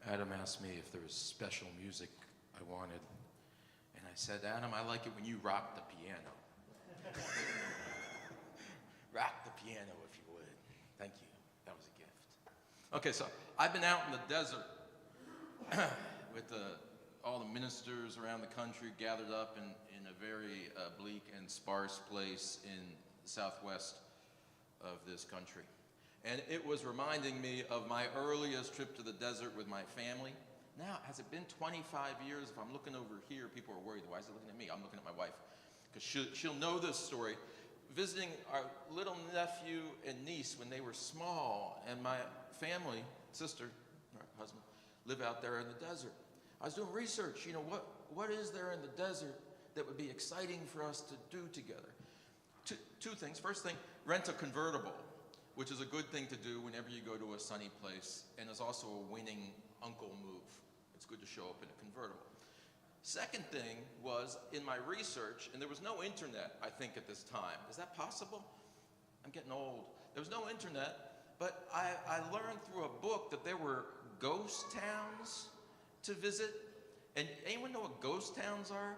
Adam asked me if there was special music I wanted, and I said, Adam, I like it when you rock the piano. Rock the piano, if you would. Thank you. That was a gift. Okay, so I've been out in the desert with all the ministers around the country gathered up in a very bleak and sparse place in the southwest of this country. And it was reminding me of my earliest trip to the desert with my family. Now, has it been 25 years? If I'm looking over here, people are worried. Why is he looking at me? I'm looking at my wife. Because she'll know this story. Visiting our little nephew and niece when they were small, and my family, sister, or husband, live out there in the desert. I was doing research, what is there in the desert that would be exciting for us to do together? Two things. First thing, rent a convertible, which is a good thing to do whenever you go to a sunny place, and is also a winning uncle move. It's good to show up in a convertible. Second thing was, in my research, and there was no internet, I think, at this time. Is that possible? I'm getting old. There was no internet, but I learned through a book that there were ghost towns to visit. And anyone know what ghost towns are?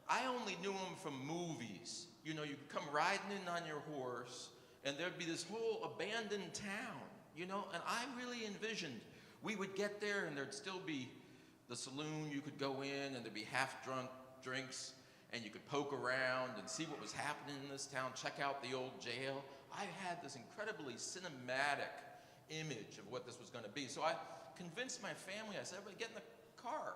I only knew them from movies. You could come riding in on your horse, and there'd be this whole abandoned town, and I really envisioned we would get there and there'd still be the saloon you could go in, and there'd be half-drunk drinks, and you could poke around and see what was happening in this town, check out the old jail. I had this incredibly cinematic image of what this was going to be. So I convinced my family. I said, everybody get in the car.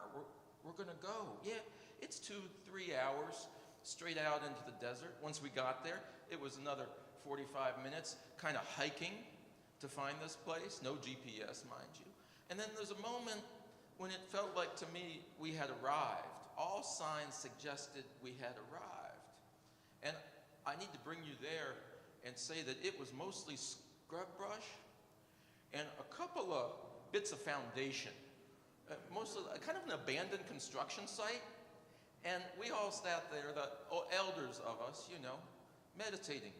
We're going to go. Yeah, it's 2-3 hours straight out into the desert. Once we got there, it was another 45 minutes, kind of hiking to find this place. No GPS, mind you. And then there's a moment when it felt like to me we had arrived. All signs suggested we had arrived. And I need to bring you there and say that it was mostly scrub brush and a couple of bits of foundation. Mostly kind of an abandoned construction site. And we all sat there, the elders of us, meditating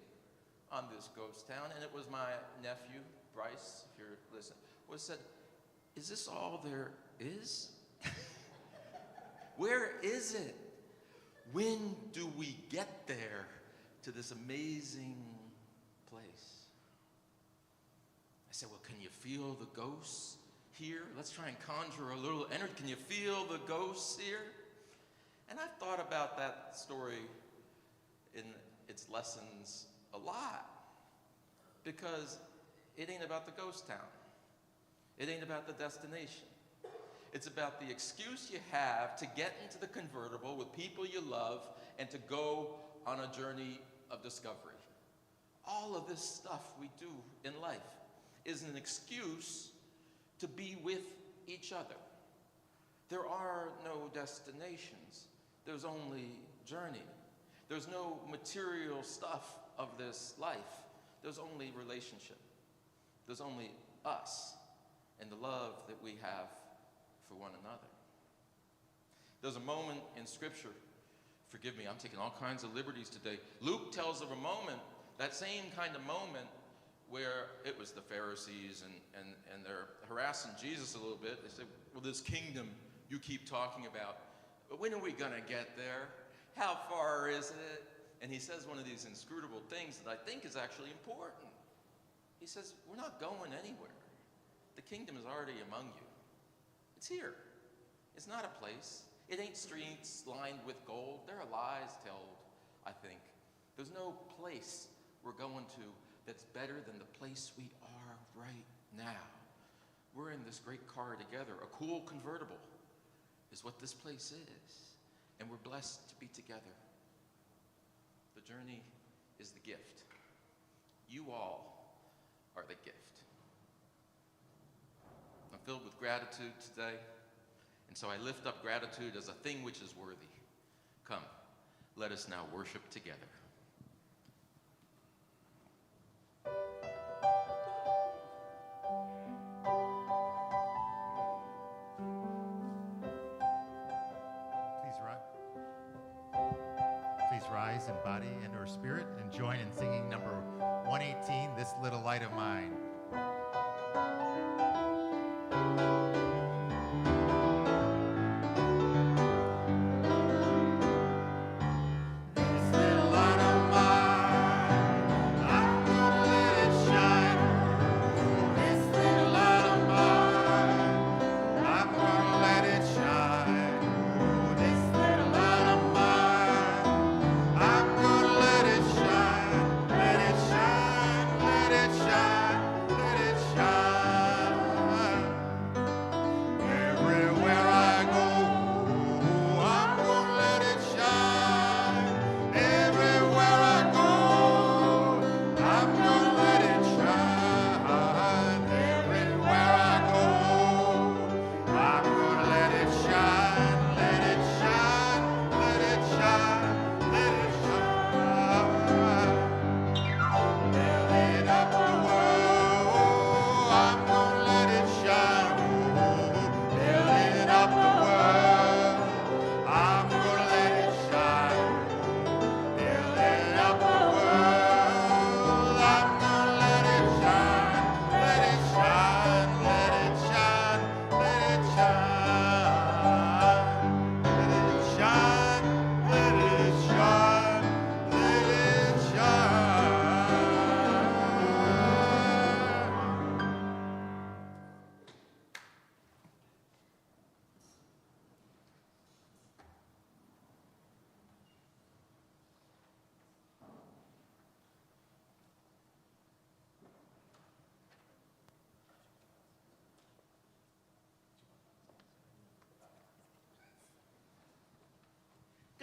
on this ghost town. And it was my nephew, Bryce, if you're listening, said, is this all there is? Where is it? When do we get there to this amazing place? I said, well, can you feel the ghosts here? Let's try and conjure a little energy. Can you feel the ghosts here? And I've thought about that story in its lessons a lot, because it ain't about the ghost town. It ain't about the destination. It's about the excuse you have to get into the convertible with people you love and to go on a journey of discovery. All of this stuff we do in life is an excuse to be with each other. There are no destinations. There's only journey. There's no material stuff of this life. There's only relationship. There's only us and the love that we have for one another. There's a moment in Scripture, forgive me, I'm taking all kinds of liberties today. Luke tells of a moment, that same kind of moment, where it was the Pharisees and they're harassing Jesus a little bit. They said, well, this kingdom you keep talking about, but when are we going to get there? How far is it? And he says one of these inscrutable things that I think is actually important. He says, we're not going anywhere. The kingdom is already among you. It's here. It's not a place. It ain't streets lined with gold. There are lies told, I think. There's no place we're going to that's better than the place we are right now. We're in this great car together. A cool convertible is what this place is. And we're blessed to be together. The journey is the gift. You all are the gift. I'm filled with gratitude today, and so I lift up gratitude as a thing which is worthy. Come, let us now worship together. Please rise in body and or spirit and join in singing number 118, This Little Light of Mine.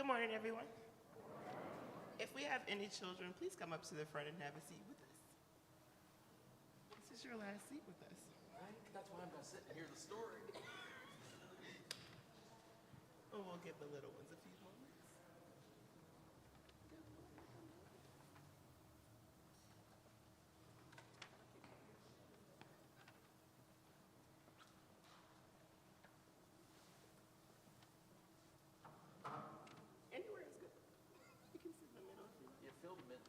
morning, everyone. If we have any children, please come up to the front and have a seat with us. This is your last seat with us. Right? That's why I'm going to sit and hear the story. And we'll give the little ones a few moments. Anywhere is good. You can sit in the middle if you want. Yeah, fill the middle.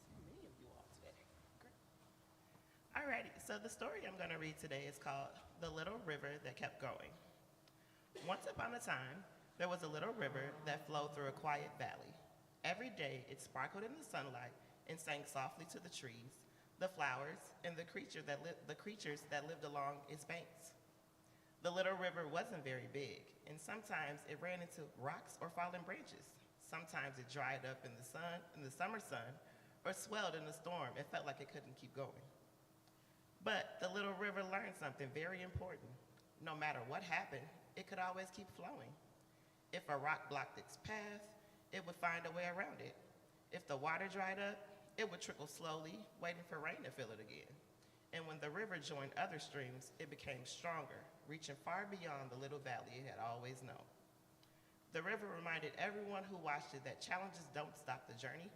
So many of you all today. Great. Alrighty, so the story I'm going to read today is called The Little River That Kept Going. Once upon a time, there was a little river that flowed through a quiet valley. Every day, it sparkled in the sunlight and sang softly to the trees, the flowers, and the creatures that lived along its banks. The little river wasn't very big, and sometimes it ran into rocks or fallen branches. Sometimes it dried up in the summer sun, or swelled in the storm and felt like it couldn't keep going. But the little river learned something very important. No matter what happened, it could always keep flowing. If a rock blocked its path, it would find a way around it. If the water dried up, it would trickle slowly, waiting for rain to fill it again. And when the river joined other streams, it became stronger, reaching far beyond the little valley it had always known. The river reminded everyone who watched it that challenges don't stop the journey.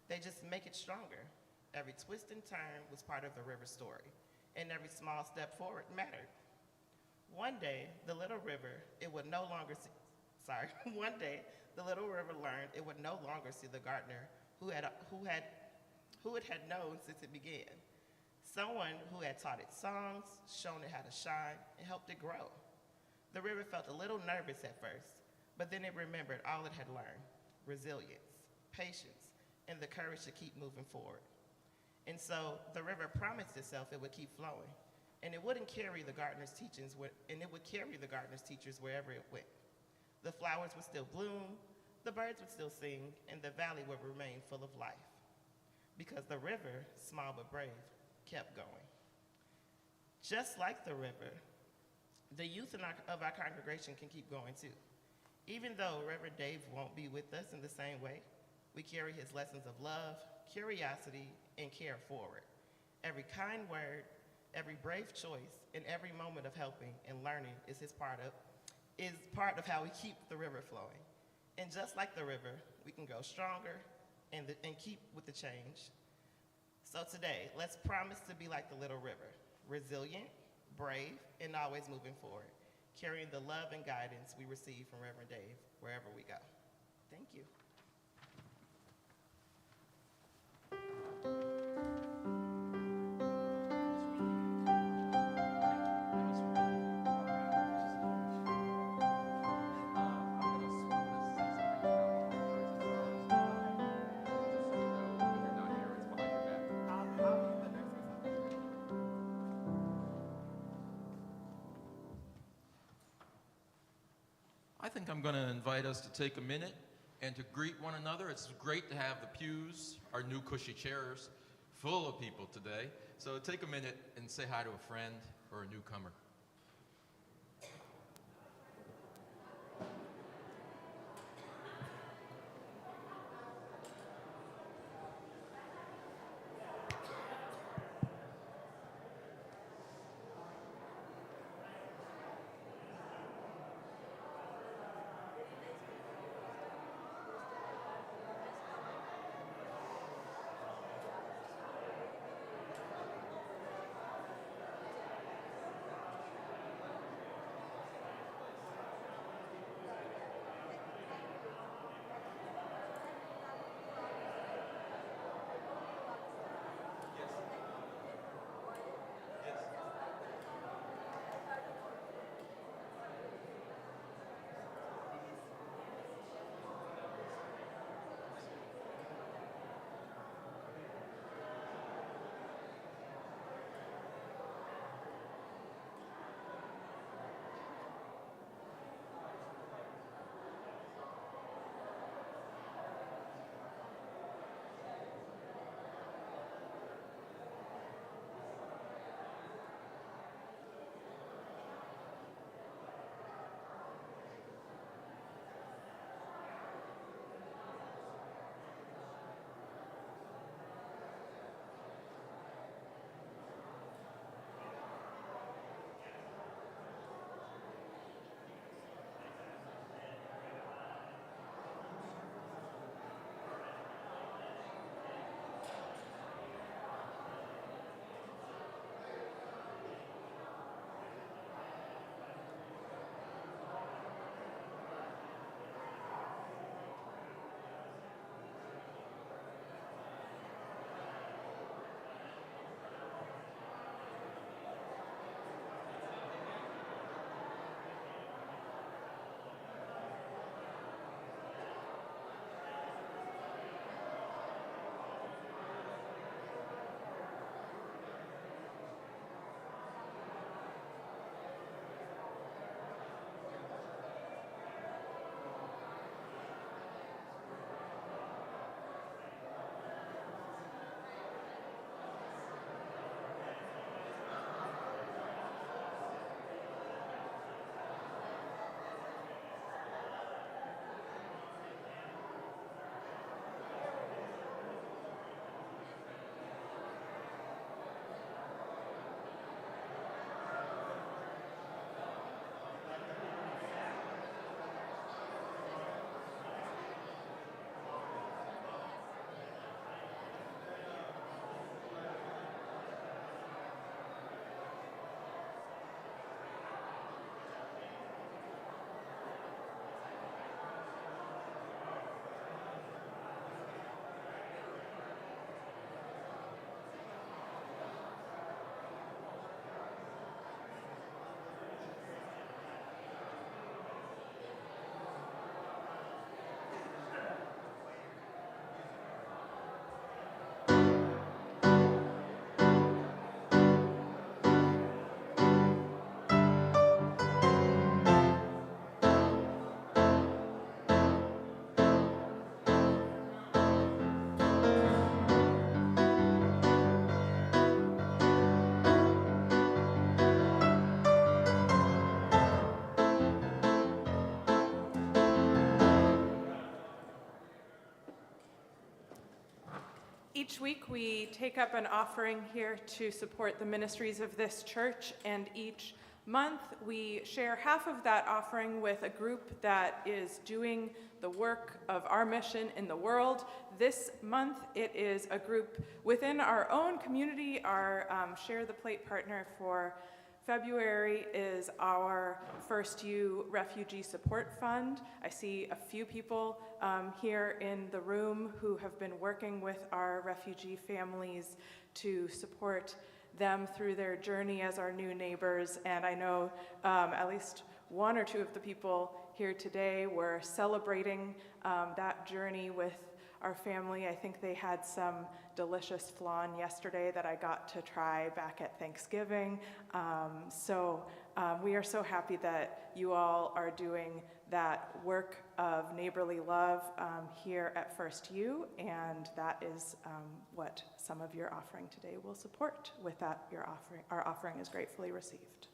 They just make it stronger. Every twist and turn was part of the river story, and every small step forward mattered. One day, the little river learned it would no longer see the gardener who it had known since it began. Someone who had taught it songs, shown it how to shine, and helped it grow. The river felt a little nervous at first, but then it remembered all it had learned: resilience, patience, and the courage to keep moving forward. And so the river promised itself it would keep flowing, and it wouldn't carry the gardener's teachers wherever it went. The flowers would still bloom, the birds would still sing, and the valley would remain full of life. Because the river, small but brave, kept going. Just like the river, the youth of our congregation can keep going too. Even though Reverend Dave won't be with us in the same way, we carry his lessons of love, curiosity, and care forward. Every kind word, every brave choice, and every moment of helping and learning is part of how we keep the river flowing. And just like the river, we can go stronger and keep with the change. So today, let's promise to be like the little river, resilient, brave, and always moving forward, carrying the love and guidance we receive from Reverend Dave wherever we go. Thank you. I think I'm going to invite us to take a minute and to greet one another. It's great to have the pews, our new cushy chairs, full of people today. So take a minute and say hi to a friend or a newcomer. Each week we take up an offering here to support the ministries of this church, and each month we share half of that offering with a group that is doing the work of our mission in the world. This month it is a group within our own community. Our Share the Plate partner for February is our First U Refugee Support Fund. I see a few people here in the room who have been working with our refugee families to support them through their journey as our new neighbors, and I know at least one or two of the people here today were celebrating that journey with our family. I think they had some delicious flan yesterday that I got to try back at Thanksgiving. We are so happy that you all are doing that work of neighborly love here at First U, and that is what some of your offering today will support. With that, our offering is gratefully received.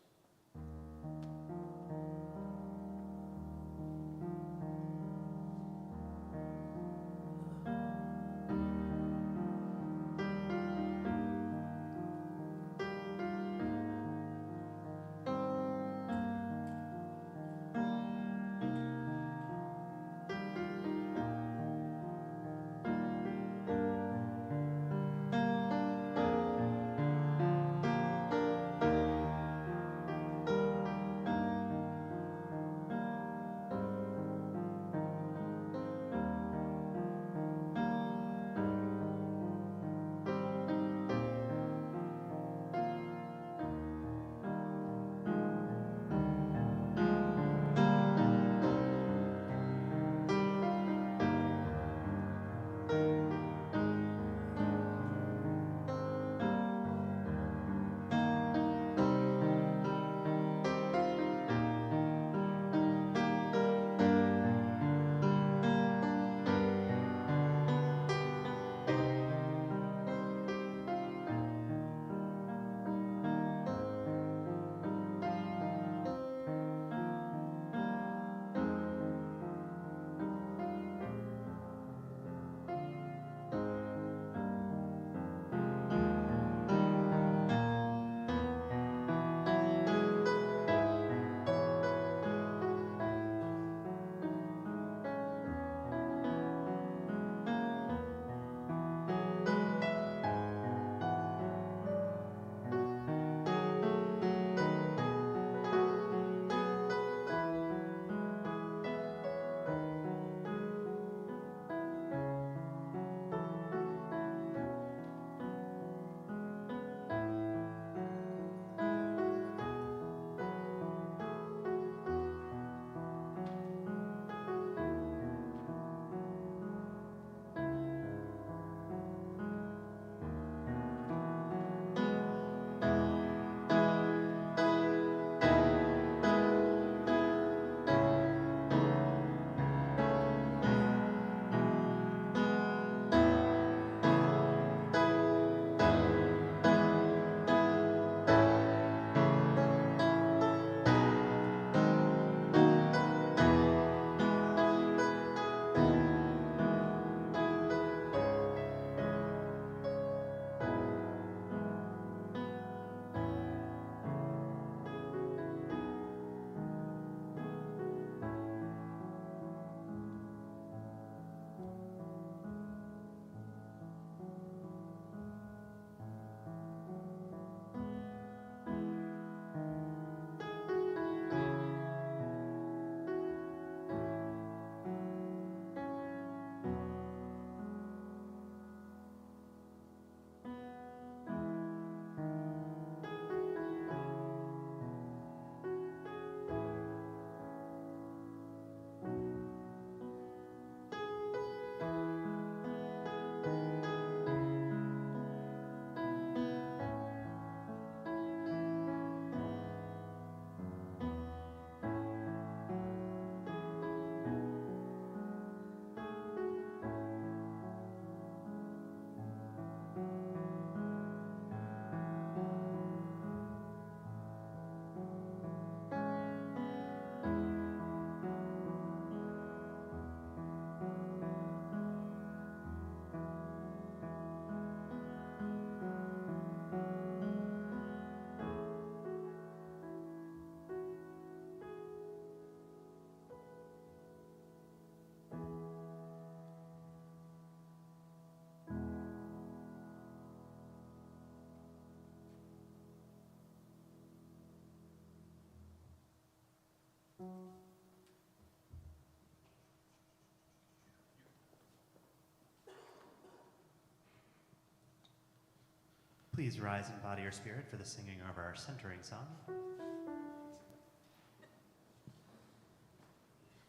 Please rise in body or spirit for the singing of our centering song.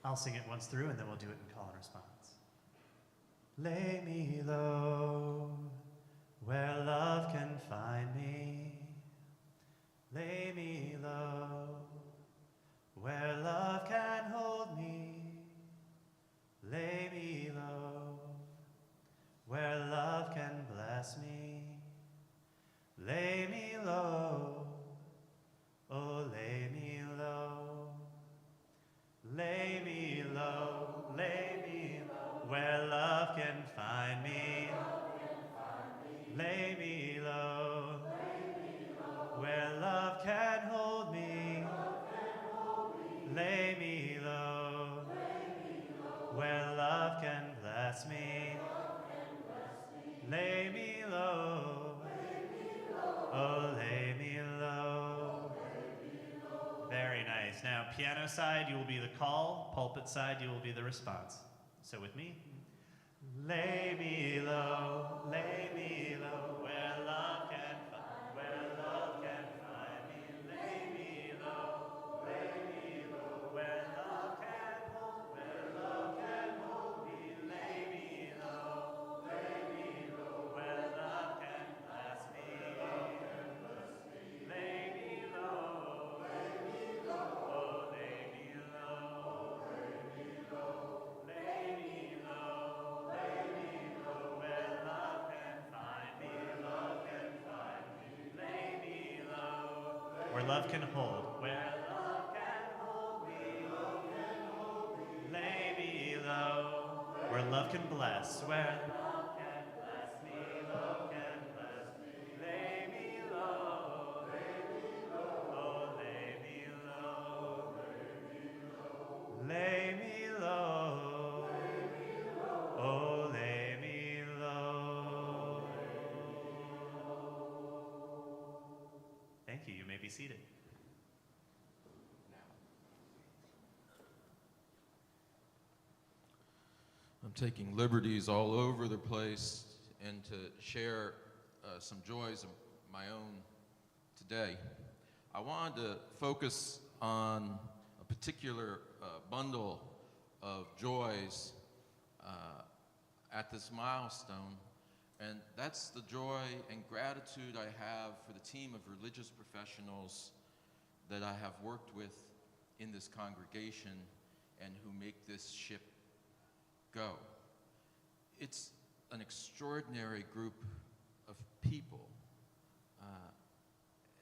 I'll sing it once through and then we'll do it in call and response. Lay me low where love can find me. Lay me low where love can hold me. Lay me low where love can bless me. Lay me low, oh lay me low. Lay me low, where love can find me. Lay me low, where love can hold me. Lay me low, where love can bless me. Lay me low, oh lay me low. Very nice. Now, piano side, you will be the call. Pulpit side, you will be the response. So with me. Lay me low, where love can find, me. Lay me low, where love can hold me. Lay me low, where love can bless me. Lay me low, oh lay me low. Lay me low, where love can find me. Lay me low, where love can hold. Where love can hold me. Lay me low, where love can bless. Where love can bless me. Lay me low, oh lay me low. Lay me low, oh lay me low. Thank you. You may be seated. I'm taking liberties all over the place and to share some joys of my own today. I wanted to focus on a particular bundle of joys at this milestone, and that's the joy and gratitude I have for the team of religious professionals that I have worked with in this congregation and who make this ship go. It's an extraordinary group of people,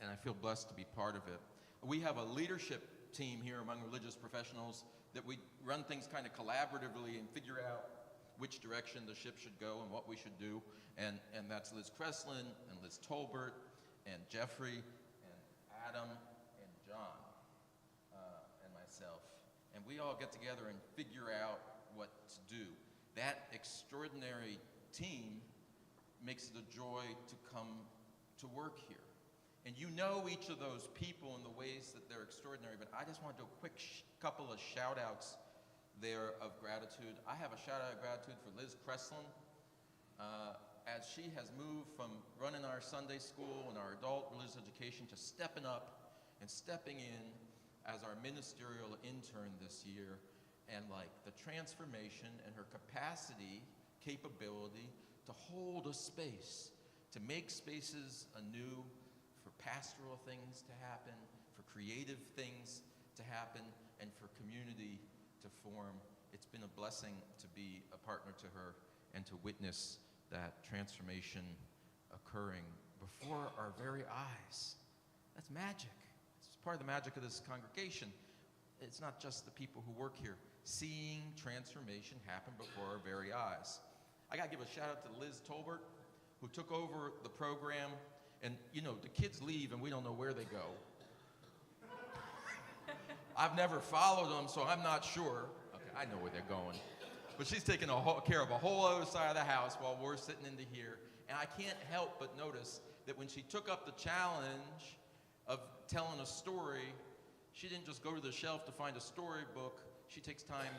and I feel blessed to be part of it. We have a leadership team here among religious professionals that we run things kind of collaboratively and figure out which direction the ship should go and what we should do, and that's Liz Kreslin and Liz Tolbert and Jeffrey and Adam and John and myself, and we all get together and figure out what to do. That extraordinary team makes it a joy to come to work here. And you know each of those people in the ways that they're extraordinary, but I just want to do a quick couple of shout-outs there of gratitude. I have a shout-out of gratitude for Liz Kreslin, as she has moved from running our Sunday school and our adult religious education to stepping up and stepping in as our ministerial intern this year. And like the transformation and her capability to hold a space, to make spaces anew for pastoral things to happen, for creative things to happen, and for community to form. It's been a blessing to be a partner to her and to witness that transformation occurring before our very eyes. That's magic. It's part of the magic of this congregation. It's not just the people who work here. Seeing transformation happen before our very eyes. I gotta give a shout out to Liz Tolbert, who took over the program, and you know, the kids leave and we don't know where they go. I've never followed them, so I'm not sure. Okay, I know where they're going. But she's taking care of a whole other side of the house while we're sitting into here. And I can't help but notice that when she took up the challenge of telling a story, She didn't just go to the shelf to find a storybook. She takes time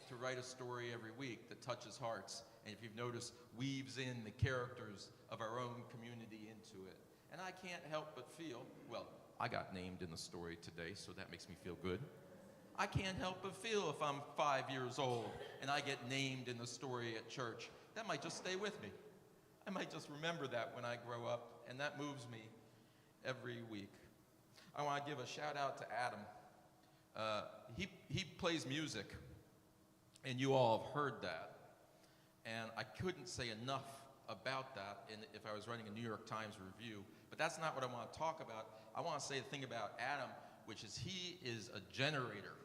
to write a story every week that touches hearts. And if you've noticed, weaves in the characters of our own community into it. And I can't help but feel, well, I got named in the story today, so that makes me feel good. I can't help but feel if I'm 5 years old and I get named in the story at church, that might just stay with me. I might just remember that when I grow up, and that moves me every week. I want to give a shout out to Adam. He plays music, and you all have heard that. And I couldn't say enough about that if I was writing a New York Times review, but that's not what I want to talk about. I want to say the thing about Adam, which is he is a generator.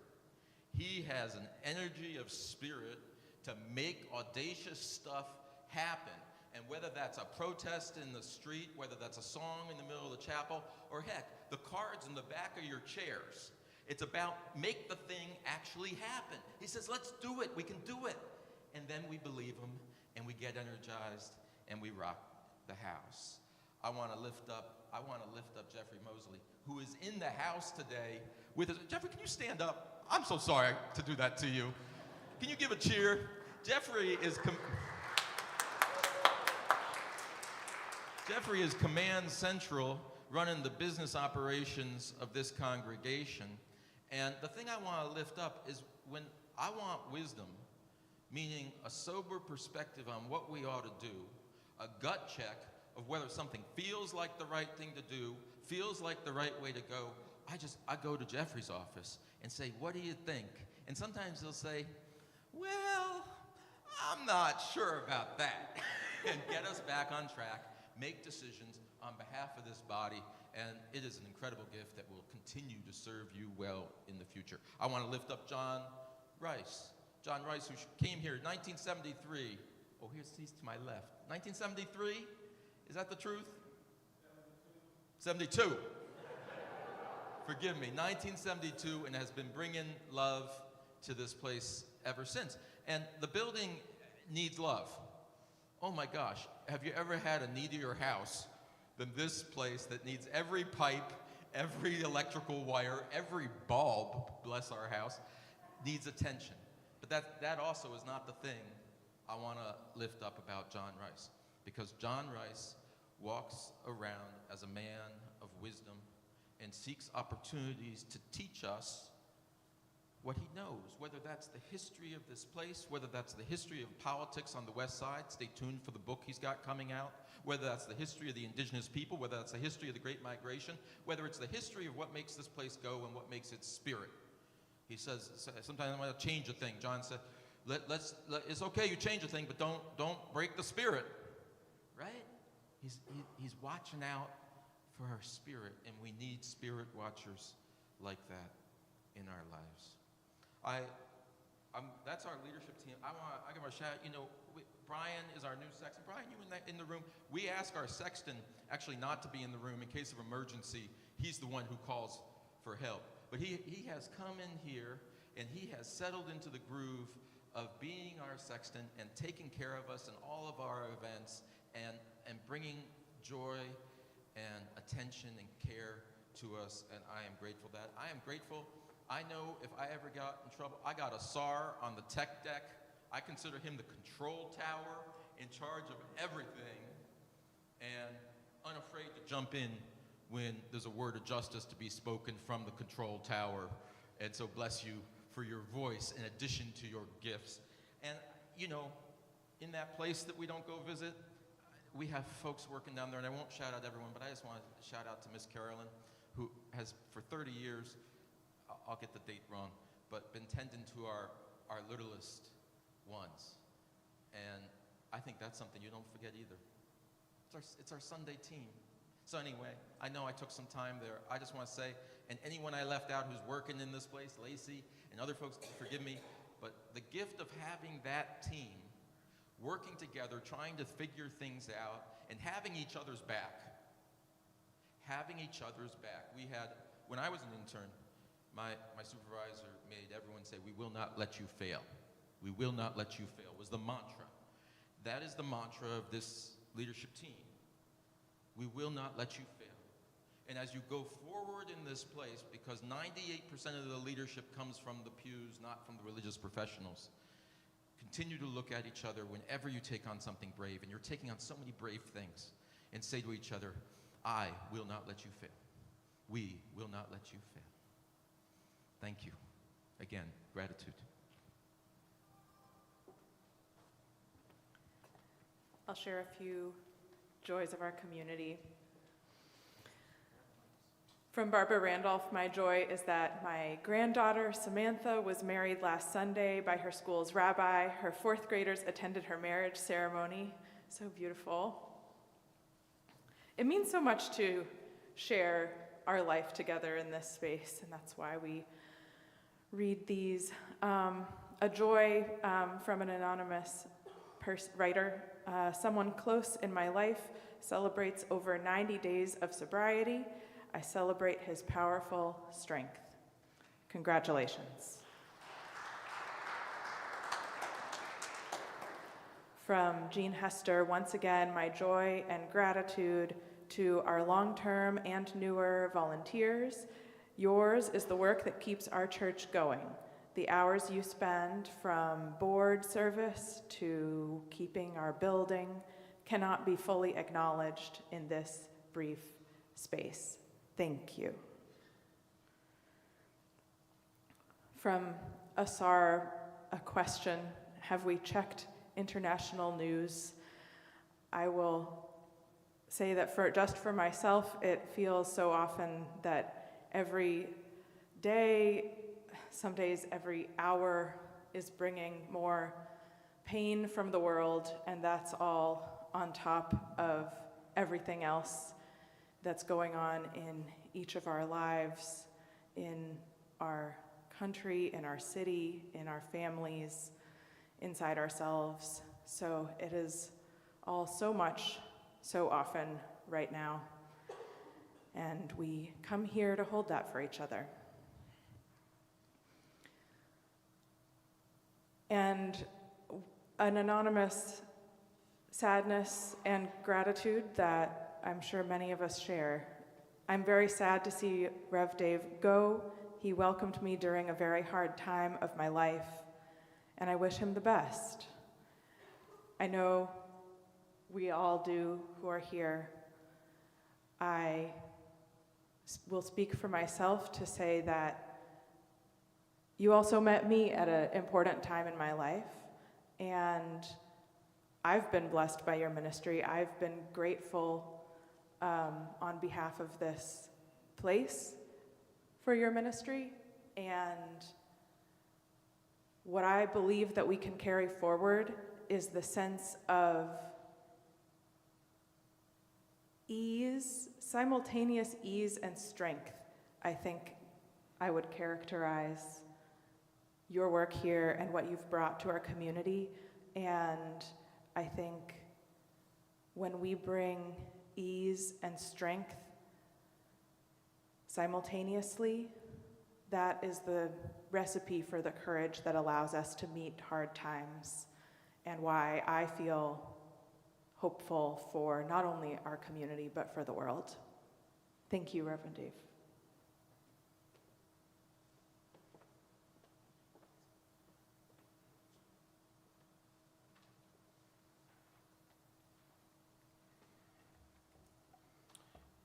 He has an energy of spirit to make audacious stuff happen. And whether that's a protest in the street, whether that's a song in the middle of the chapel, or heck, the cards in the back of your chairs, it's about make the thing actually happen. He says, let's do it, we can do it. And then we believe him, and we get energized, and we rock the house. I want to lift up Jeffrey Mosley, who is in the house today with us. Jeffrey, can you stand up? I'm so sorry to do that to you. Can you give a cheer? Jeffrey is command central, running the business operations of this congregation. And the thing I want to lift up is when I want wisdom, meaning a sober perspective on what we ought to do, a gut check of whether something feels like the right thing to do, feels like the right way to go, I go to Jeffrey's office and say, what do you think? And sometimes he'll say, well, I'm not sure about that. And get us back on track, make decisions on behalf of this body, and it is an incredible gift that will continue to serve you well in the future. I want to lift up John Rice. John Rice, who came here in 1973. Oh, he's to my left. 1973? Is that the truth? 72. Forgive me, 1972, and has been bringing love to this place ever since. And the building needs love. Oh my gosh, have you ever had a needier house than this place that needs every pipe, every electrical wire, every bulb, bless our house, needs attention. But that also is not the thing I want to lift up about John Rice, because John Rice walks around as a man of wisdom and seeks opportunities to teach us what he knows, whether that's the history of this place, whether that's the history of politics on the West Side, stay tuned for the book he's got coming out, whether that's the history of the indigenous people, whether that's the history of the Great Migration, whether it's the history of what makes this place go and what makes its spirit. He says, sometimes I want to change a thing. John said, it's okay you change a thing, but don't break the spirit, right? He's watching out for our spirit, and we need spirit watchers like that in our lives. That's our leadership team. I give a shout. Brian is our new sexton. Brian, you in the room? We ask our sexton actually not to be in the room in case of emergency. He's the one who calls for help. But he has come in here, and he has settled into the groove of being our sexton and taking care of us in all of our events and bringing joy and attention and care to us, and I am grateful for that. I am grateful. I know if I ever got in trouble, I got a SAR on the tech deck. I consider him the control tower in charge of everything and unafraid to jump in when there's a word of justice to be spoken from the control tower. And so bless you for your voice in addition to your gifts. And, in that place that we don't go visit, we have folks working down there, and I won't shout out everyone, but I just want to shout out to Miss Carolyn, who has for 30 years, I'll get the date wrong, but been tending to our littlest ones. And I think that's something you don't forget either. It's our Sunday team. So anyway, I know I took some time there. I just want to say, and anyone I left out who's working in this place, Lacey and other folks, forgive me, but the gift of having that team working together, trying to figure things out, and having each other's back. Having each other's back. When I was an intern, my supervisor made everyone say, we will not let you fail. We will not let you fail, was the mantra. That is the mantra of this leadership team. We will not let you fail. And as you go forward in this place, because 98% of the leadership comes from the pews, not from the religious professionals, continue to look at each other whenever you take on something brave, and you're taking on so many brave things, and say to each other, I will not let you fail. We will not let you fail. Thank you. Again, gratitude. I'll share a few joys of our community. From Barbara Randolph, my joy is that my granddaughter, Samantha, was married last Sunday by her school's rabbi. Her fourth graders attended her marriage ceremony. So beautiful. It means so much to share our life together in this space, and that's why we read these. A joy from an anonymous writer. Someone close in my life celebrates over 90 days of sobriety. I celebrate his powerful strength. Congratulations. From Jean Hester, once again, my joy and gratitude to our long-term and newer volunteers. Yours is the work that keeps our church going. The hours you spend from board service to keeping our building cannot be fully acknowledged in this brief space. Thank you. From Asar, a question: have we checked international news? I will say that just for myself, it feels so often that every day, some days every hour, is bringing more pain from the world, and that's all on top of everything else that's going on in each of our lives, in our country, in our city, in our families, inside ourselves. So it is all so much, so often right now. And we come here to hold that for each other. And an anonymous sadness and gratitude that I'm sure many of us share. I'm very sad to see Rev Dave go. He welcomed me during a very hard time of my life, and I wish him the best. I know we all do who are here. I will speak for myself to say that you also met me at an important time in my life, and I've been blessed by your ministry. I've been grateful on behalf of this place for your ministry, and what I believe that we can carry forward is the sense of ease, simultaneous ease and strength. I think I would characterize your work here and what you've brought to our community, and I think when we bring ease and strength simultaneously, that is the recipe for the courage that allows us to meet hard times, and why I feel hopeful for not only our community but for the world. Thank you, Reverend Dave.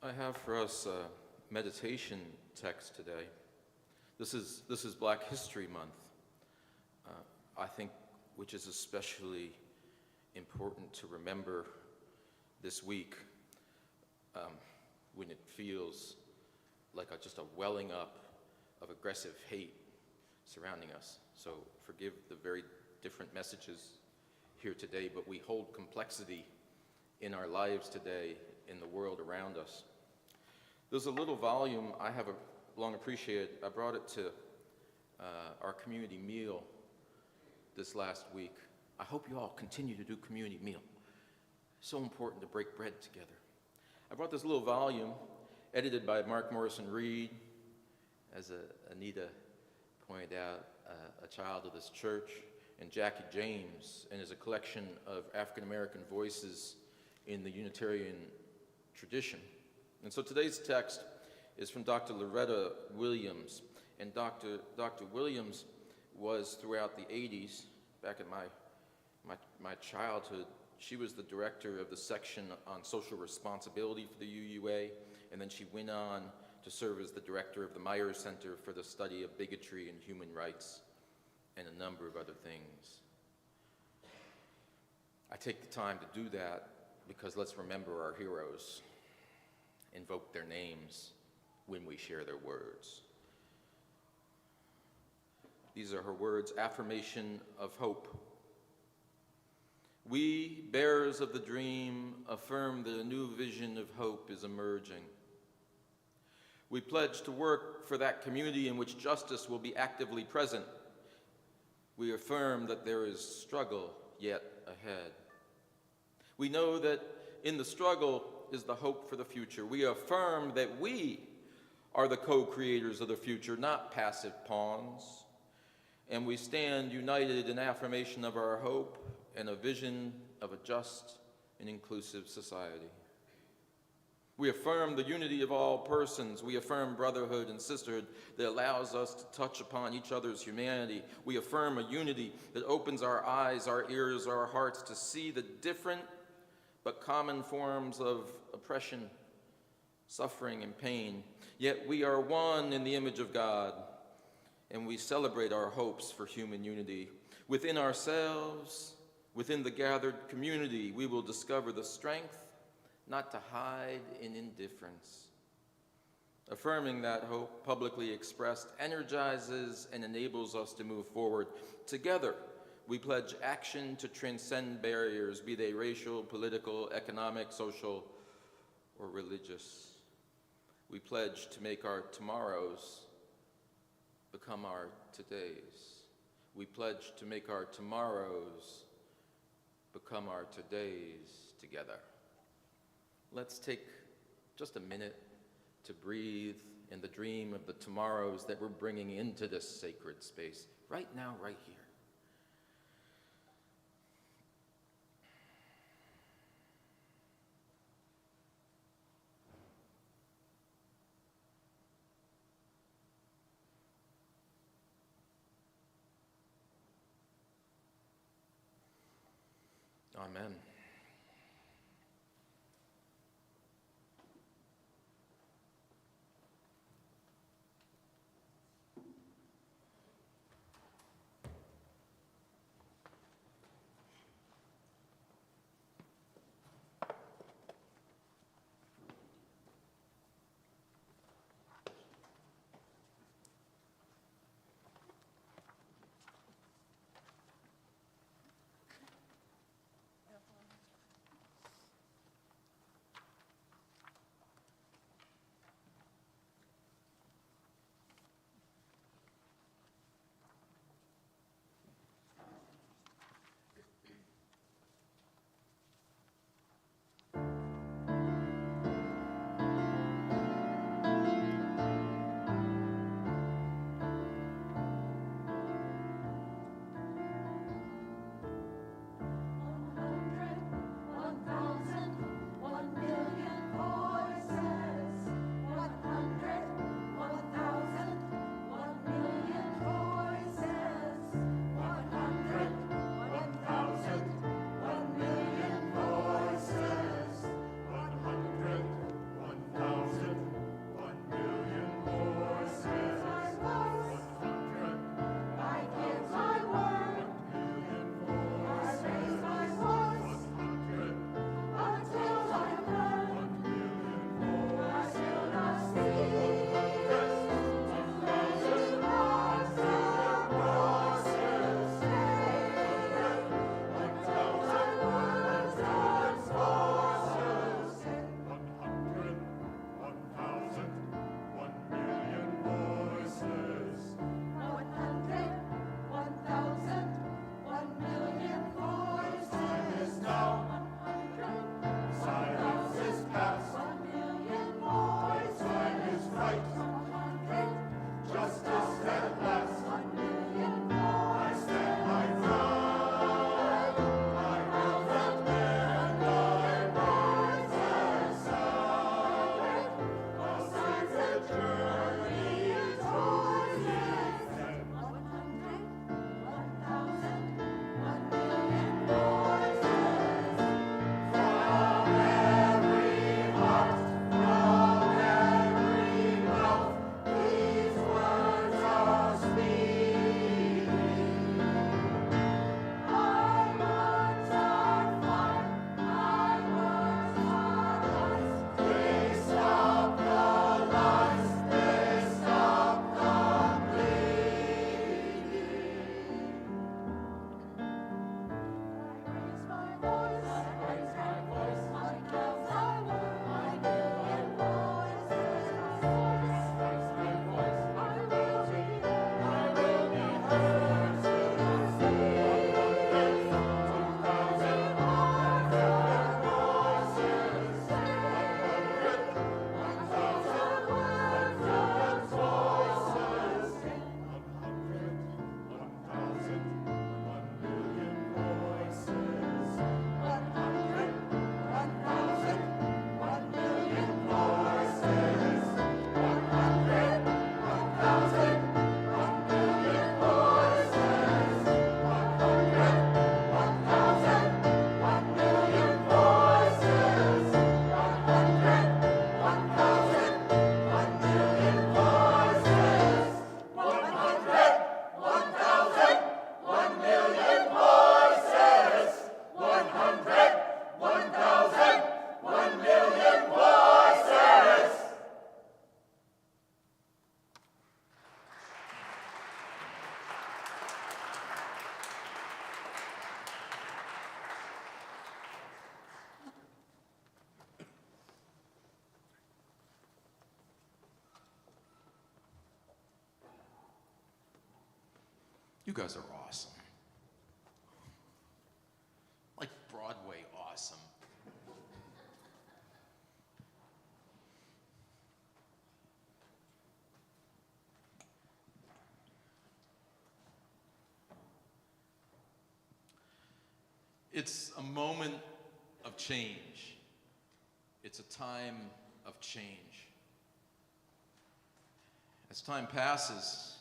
I have for us a meditation text today. This is Black History Month, I think, which is especially important to remember this week when it feels like just a welling up of aggressive hate surrounding us. So forgive the very different messages here today, but we hold complexity in our lives today, in the world around us. There's a little volume I have long appreciated. I brought it to our community meal this last week. I hope you all continue to do community meal. So important to break bread together. I brought this little volume edited by Mark Morrison Reed, as Anita pointed out, a child of this church, and Jackie James, and is a collection of African American voices in the Unitarian tradition. And so today's text is from Dr. Loretta Williams. And Dr. Williams was, throughout the 80s, back in my childhood, she was the director of the section on social responsibility for the UUA, and then she went on to serve as the director of the Myers Center for the Study of Bigotry and Human Rights, and a number of other things. I take the time to do that because let's remember our heroes, invoke their names when we share their words. These are her words, affirmation of hope. We, bearers of the dream, affirm that a new vision of hope is emerging. We pledge to work for that community in which justice will be actively present. We affirm that there is struggle yet ahead. We know that in the struggle is the hope for the future. We affirm that we are the co-creators of the future, not passive pawns. And we stand united in affirmation of our hope and a vision of a just and inclusive society. We affirm the unity of all persons. We affirm brotherhood and sisterhood that allows us to touch upon each other's humanity. We affirm a unity that opens our eyes, our ears, our hearts to see the different but common forms of oppression, suffering, and pain. Yet we are one in the image of God, and we celebrate our hopes for human unity. Within ourselves, within the gathered community, we will discover the strength not to hide in indifference. Affirming that hope, publicly expressed, energizes and enables us to move forward. Together, we pledge action to transcend barriers, be they racial, political, economic, social, or religious. We pledge to make our tomorrows become our todays. We pledge to make our tomorrows become our todays together. Let's take just a minute to breathe in the dream of the tomorrows that we're bringing into this sacred space, right now, right here. Amen. You guys are awesome. Like Broadway awesome. It's a moment of change. It's a time of change. As time passes,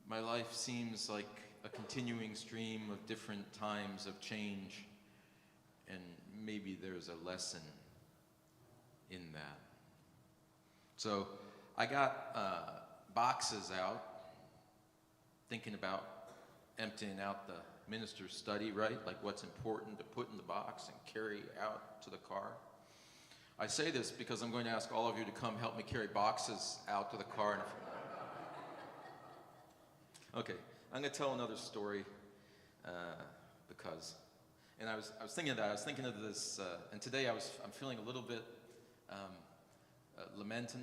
my life seems like a continuing stream of different times of change, and maybe there's a lesson in that. So I got boxes out, thinking about emptying out the minister's study, right? Like what's important to put in the box and carry out to the car. I say this because I'm going to ask all of you to come help me carry boxes out to the car. Okay, I'm going to tell another story because, and I was thinking of that. I was thinking of this, and today I'm feeling a little bit lament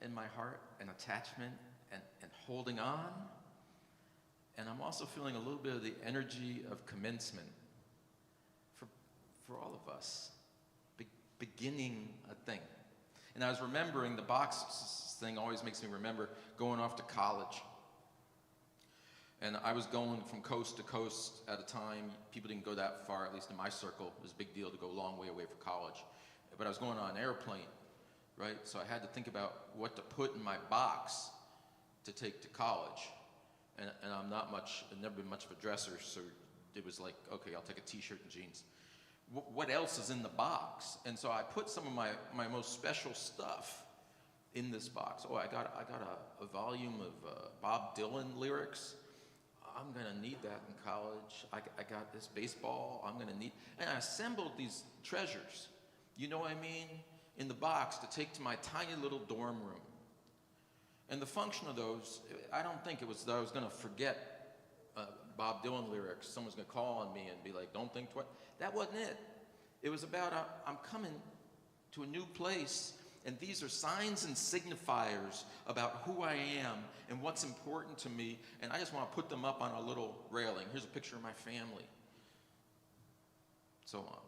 in my heart, and attachment, and holding on. And I'm also feeling a little bit of the energy of commencement for all of us, beginning a thing. And I was remembering the box thing always makes me remember going off to college. And I was going from coast to coast at a time. People didn't go that far, at least in my circle. It was a big deal to go a long way away for college. But I was going on an airplane, right? So I had to think about what to put in my box to take to college. And I'm I've never been much of a dresser, so it was like, okay, I'll take a t-shirt and jeans. What else is in the box? And so I put some of my most special stuff in this box. Oh, I got a volume of Bob Dylan lyrics. I'm gonna need that in college. I got this baseball, I'm gonna need, and I assembled these treasures, you know what I mean, in the box to take to my tiny little dorm room. And the function of those, I don't think it was that I was going to forget Bob Dylan lyrics. Someone's going to call on me and be like, don't think twice. That wasn't it. It was about, I'm coming to a new place, and these are signs and signifiers about who I am and what's important to me, and I just want to put them up on a little railing. Here's a picture of my family. So on.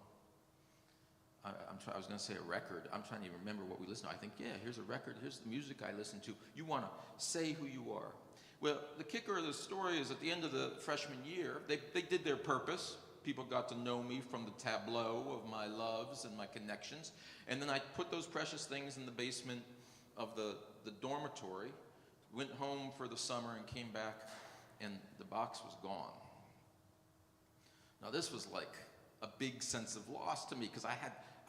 I was going to say a record. I'm trying to remember what we listened to. I think, yeah, here's a record. Here's the music I listen to. You want to say who you are. Well, the kicker of the story is at the end of the freshman year, they did their purpose. People got to know me from the tableau of my loves and my connections. And then I put those precious things in the basement of the dormitory, went home for the summer and came back, and the box was gone. Now, this was like a big sense of loss to me because I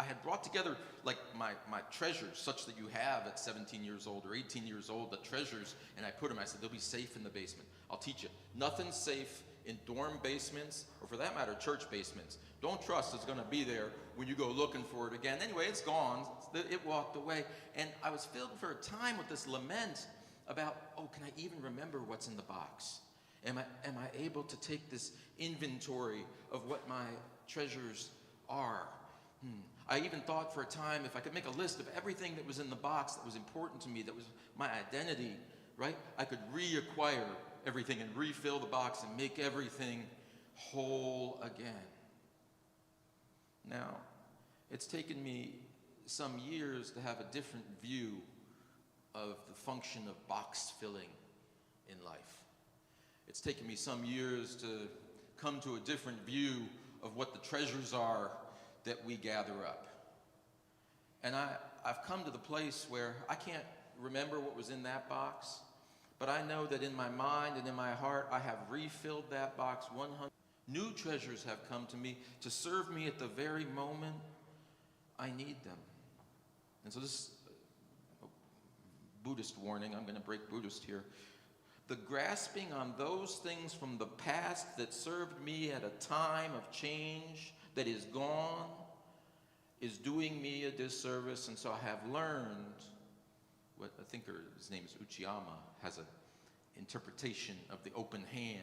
had brought together like my treasures, such that you have at 17 years old or 18 years old, the treasures, and I put them, I said, they'll be safe in the basement. I'll teach you. Nothing's safe in dorm basements, or for that matter, church basements. Don't trust it's gonna be there when you go looking for it again. Anyway, it's gone, it walked away. And I was filled for a time with this lament about, oh, can I even remember what's in the box? Am I able to take this inventory of what my treasures are? I even thought for a time if I could make a list of everything that was in the box that was important to me, that was my identity, right? I could reacquire everything and refill the box and make everything whole again. Now, it's taken me some years to have a different view of the function of box filling in life. It's taken me some years to come to a different view of what the treasures are that we gather up. And I've come to the place where I can't remember what was in that box, but I know that in my mind and in my heart, I have refilled that box 100. New treasures have come to me to serve me at the very moment I need them. And so this Buddhist warning, I'm going to break Buddhist here. The grasping on those things from the past that served me at a time of change that is gone is doing me a disservice, and so I have learned what a thinker, his name is Uchiyama, has an interpretation of the open hand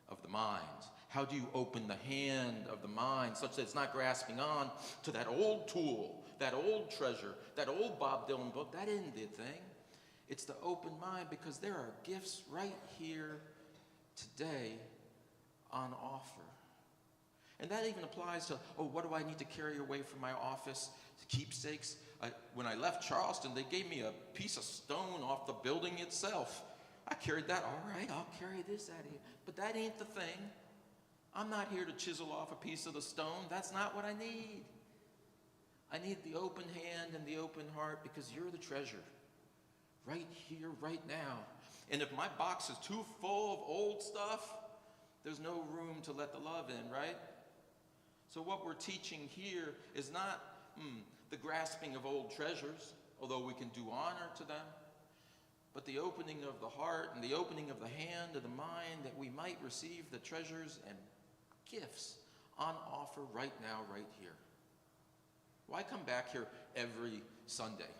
of the mind. How do you open the hand of the mind such that it's not grasping on to that old tool, that old treasure, that old Bob Dylan book? That isn't the thing. It's the open mind, because there are gifts right here today on offer. And that even applies to, oh, what do I need to carry away from my office? Keepsakes. When I left Charleston, they gave me a piece of stone off the building itself. I carried that. All right, I'll carry this out of here. But that ain't the thing. I'm not here to chisel off a piece of the stone. That's not what I need. I need the open hand and the open heart, because you're the treasure. Right here, right now. And if my box is too full of old stuff, there's no room to let the love in, right? So what we're teaching here is not the grasping of old treasures, although we can do honor to them, but the opening of the heart and the opening of the hand and the mind, that we might receive the treasures and gifts on offer right now, right here. Why come back here every Sunday?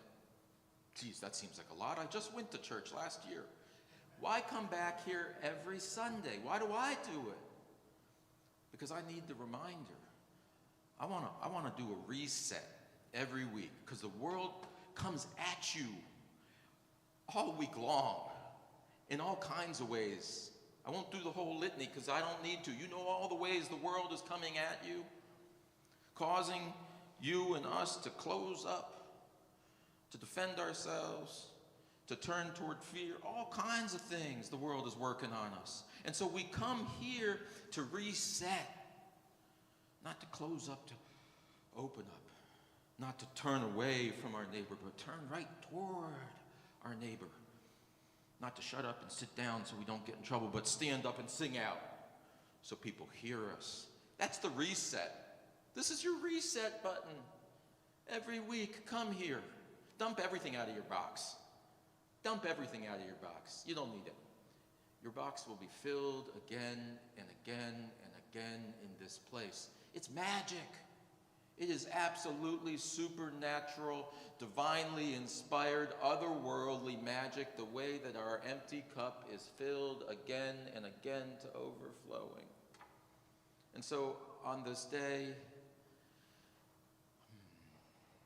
Geez, that seems like a lot. I just went to church last year. Why come back here every Sunday? Why do I do it? Because I need the reminder. I want to do a reset every week, because the world comes at you all week long in all kinds of ways. I won't do the whole litany because I don't need to. You know all the ways the world is coming at you, causing you and us to close up, to defend ourselves, to turn toward fear. All kinds of things the world is working on us. And so we come here to reset, not to close up, to open up, not to turn away from our neighbor, but turn right toward our neighbor. Not to shut up and sit down so we don't get in trouble, but stand up and sing out so people hear us. That's the reset. This is your reset button. Every week, come here. Dump everything out of your box. Dump everything out of your box. You don't need it. Your box will be filled again and again and again in this place. It's magic. It is absolutely supernatural, divinely inspired, otherworldly magic, the way that our empty cup is filled again and again to overflowing. And so on this day,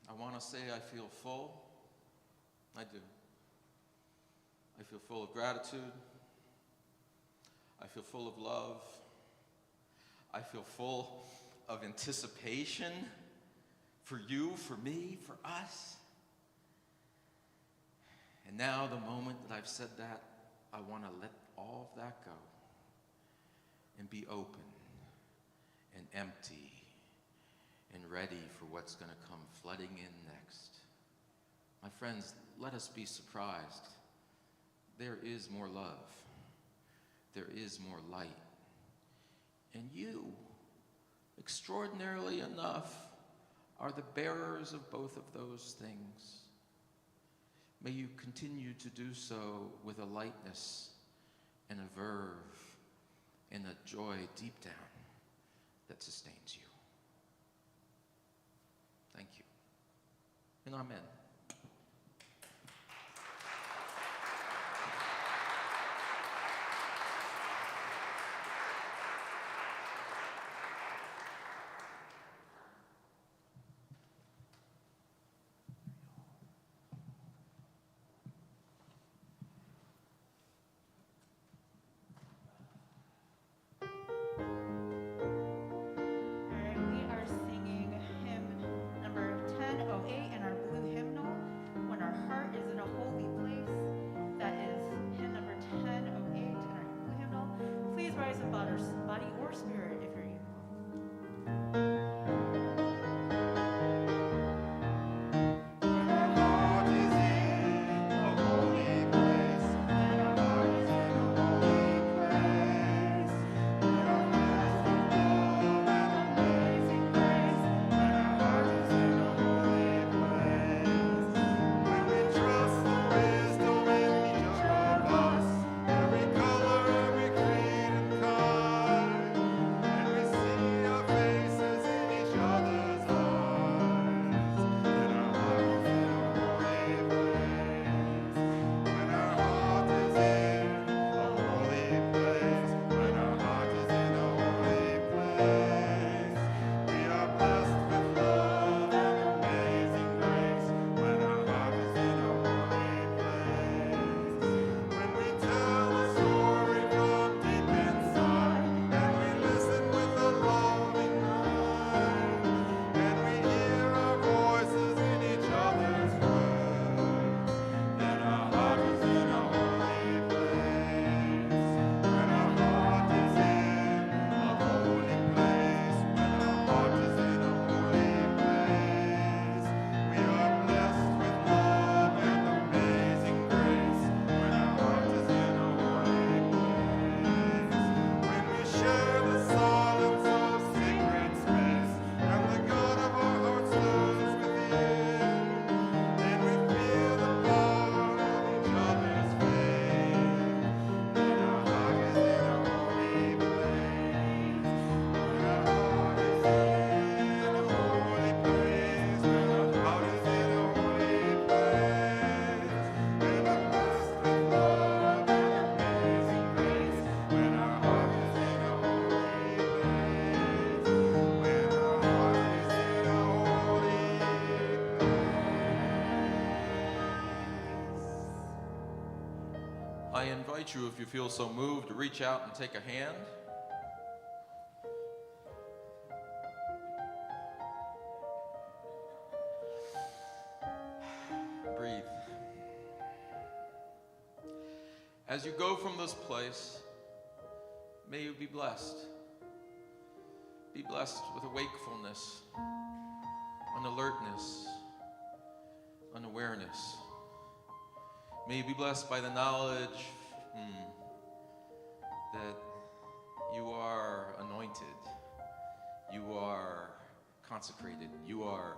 I want to say I feel full. I do. I feel full of gratitude. I feel full of love. I feel full of anticipation for you, for me, for us. And now, the moment that I've said that, I want to let all of that go and be open and empty and ready for what's going to come flooding in next. My friends, let us be surprised. There is more love. There is more light. And you, extraordinarily enough, are the bearers of both of those things. May you continue to do so with a lightness and a verve and a joy deep down that sustains you. Thank you. And amen. All right, we are singing hymn number 1008 in our blue hymnal. invite you, if you feel so moved, to reach out and take a hand. Breathe. As you go from this place, may you be blessed. Be blessed with a wakefulness, an alertness, an awareness. May you be blessed by the knowledge that you are anointed, you are consecrated, you are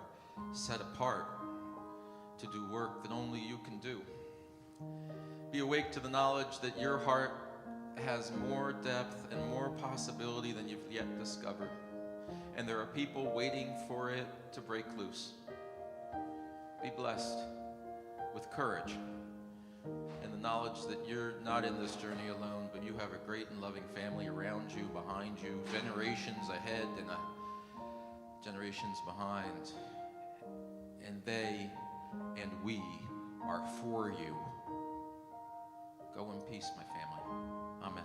set apart to do work that only you can do. Be awake to the knowledge that your heart has more depth and more possibility than you've yet discovered. And there are people waiting for it to break loose. Be blessed with courage and the knowledge that you're not in this journey alone, but you have a great and loving family around you, behind you, generations ahead and generations behind. And they and we are for you. Go in peace, my family. Amen.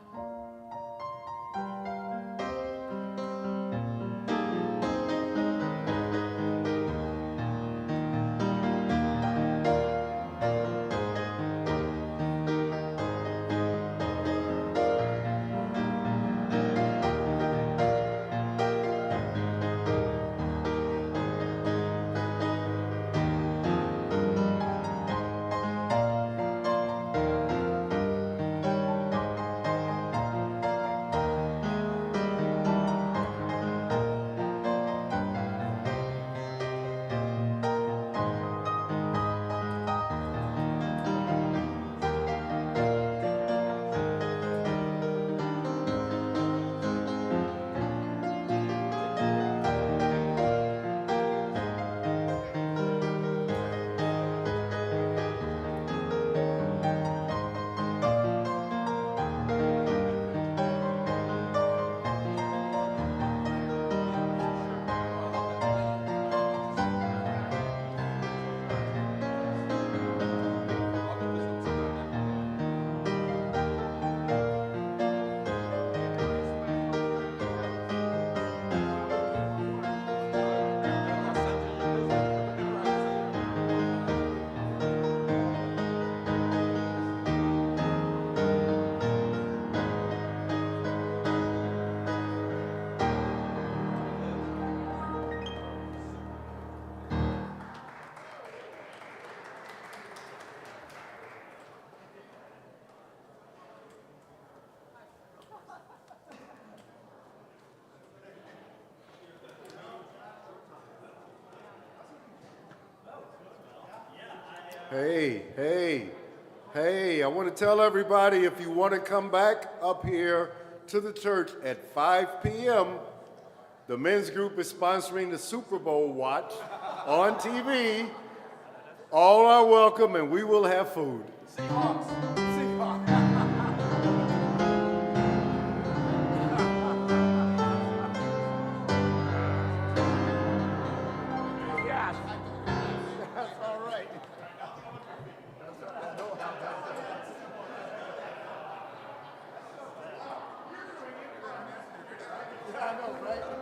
Hey, I want to tell everybody, if you want to come back up here to the church at 5 p.m., the men's group is sponsoring the Super Bowl watch on TV. All are welcome, and we will have food. Seahawks. Yes, that's all right. I know, right?